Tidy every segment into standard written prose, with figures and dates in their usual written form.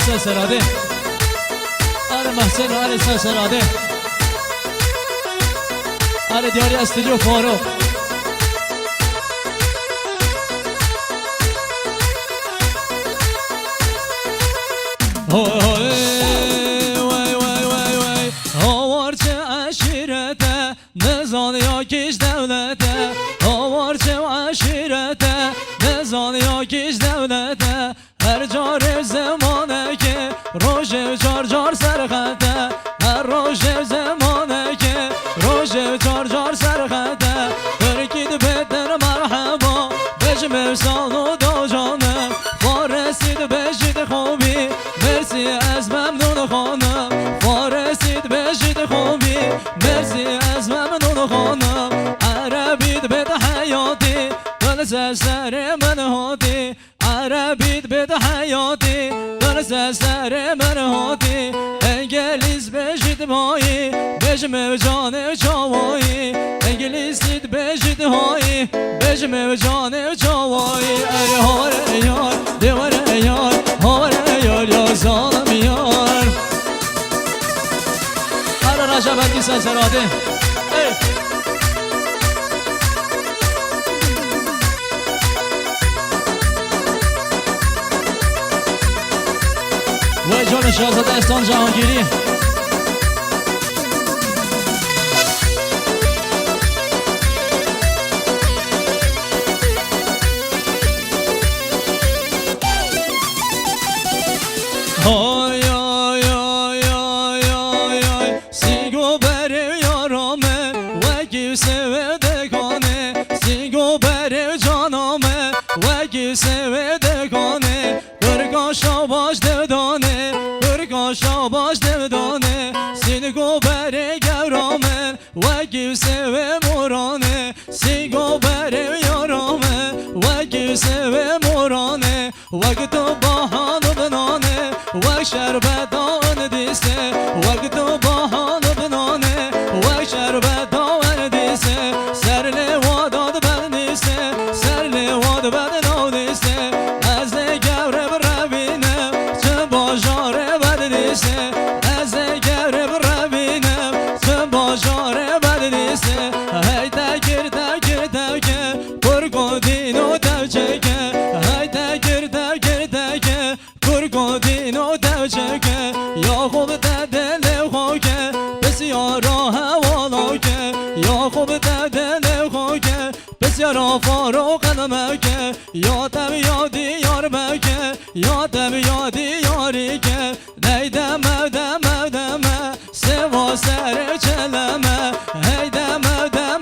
سراده آره محسن آره سراده آره دیاری استودیو فاروق هاورچه عشیرته نزان یا کش دولته هاورچه عشیرته نزان یا کش دولته هر جار زمانه که روش جار سرخته هر روش زمانه که روش جار سرخته ترکید بدر مرحبا بجم سانو دو جانم فارسید بجید خوبی مرسی از ممنون خانم فارسید بجید خوبی مرسی از ممنون خانم عربید بد حیاتی دل سر من هاتی عربید بد حیاتی دل سر من هاتی انگلیس بجید مایی بجم جان چاوایی انگلیسید بجید هایی بجم جان چاوایی ای هاره یار دیواره یار هاره یار یا ظالم یار هر رجب اندی سراده و جان شاهزاده استان جهانگیری های های های های های سیگو بره یارامه وکی سوده کانه سیگو بره جانامه وکی سوده کانه برگاشا باش دودانه برگاشا باش دودانه سیگو بره گورامه وکی سوه مورانه سیگو بره یارامه وکی سوه مورانه وقت باهان بنانه وقت شربت آن دیسته وقت باهان بنانه وقت شربت آن دیسته سر لواداد بد نیسته سر لواد بد نودیسته از گوره بربینم چه باجاره بد نیسته از گوره بربینم چه باجاره بد نیسته هی تکر تکر تکر پرگودینو توچکه هی تکر تکر تکر پرگودینو توچکه یا خوب دل خوکه بسیار هوالا که یا خوب دل خوکه بسیار فاروق قدمکه یادم یادی یار بکه یادم یادی یاری که نیدم دم دم سوا سر چلمه هیدم دم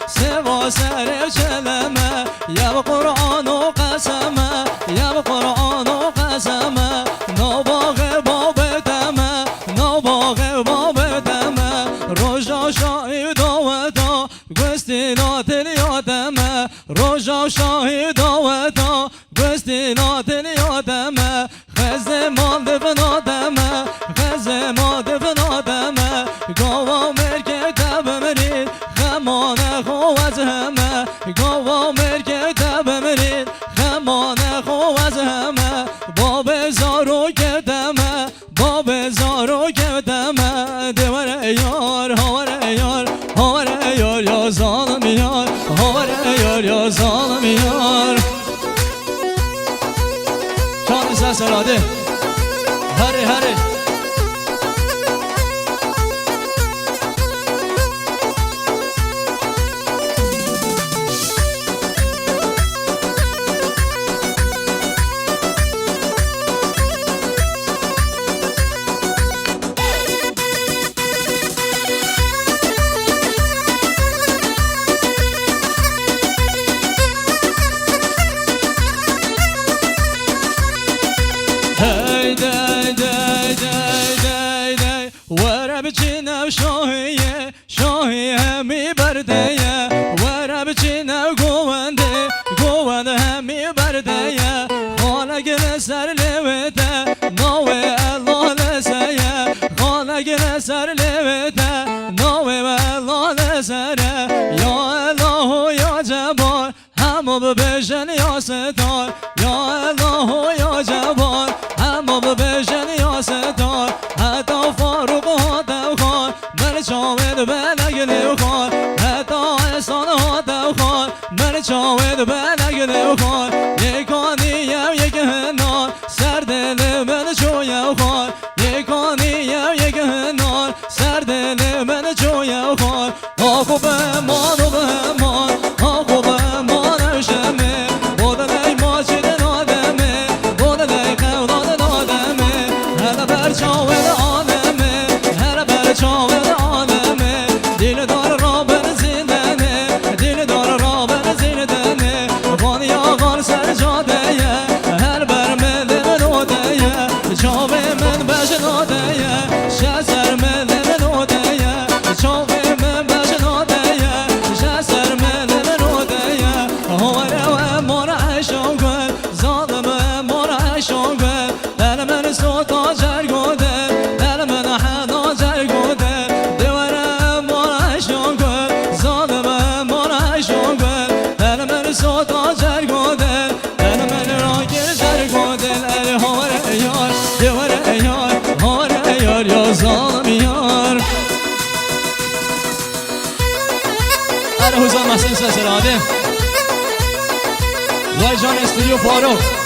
سوا سر چلمه یا قرآن و قسمه یا قرآن و قسمه نباغ باب دمه نباغ باب دمه روژا شاهد آوتا گستینات یادمه روژا شاهد آوتا گستینات یادمه خز مال بنادمه خز مال بنادمه گاوا مرگه تبمرید خمانه خو از همه گاوا مرگه تبمرید خمانه خو از همه باب زارو کدمه باب زارو کدمه دیواره یار هواره یار هواره یار یا ظالم یار هواره یار یا ظالم یار چند سراده هره هره شاهیه شاهی همی بردیه ورب چینه گوونده گوونده همی بردیه خانه گره سر لوته نوه الله لسیه خانه گره سر لوته نوه الله لسره یا الله یا جبار همو ببشن یا ستار یا الله یا جبار همو بلگل خان یکانیم یک هنان سر دل من جویم خان یکانیم یک هنان سر دل من جویم خان آخو به مان و به مان آخو به مان شمه بودنی ماجد نادمه بودنی قولان نادمه هر بر چاول آدمه هر بر چاول آدمه دل دار را بر زندنه دل دار را بر زندنه خانی آقان سر جاده هر بر من نوده چاو من بجناده شسر من نوده چاو من بجناده شسر من نوده هواره و مار عشق ظالم مار عشق دل من سوتا جرگوده دل من حنا جرگوده دواره مار عشق ظالم مار عشق دل من سوتا جرگوده دل من راگیر جرگوده ال هواره یار دواره یار هواره یار یا ظالم یار حسین محسن سسراده وای جان استودیو فاروق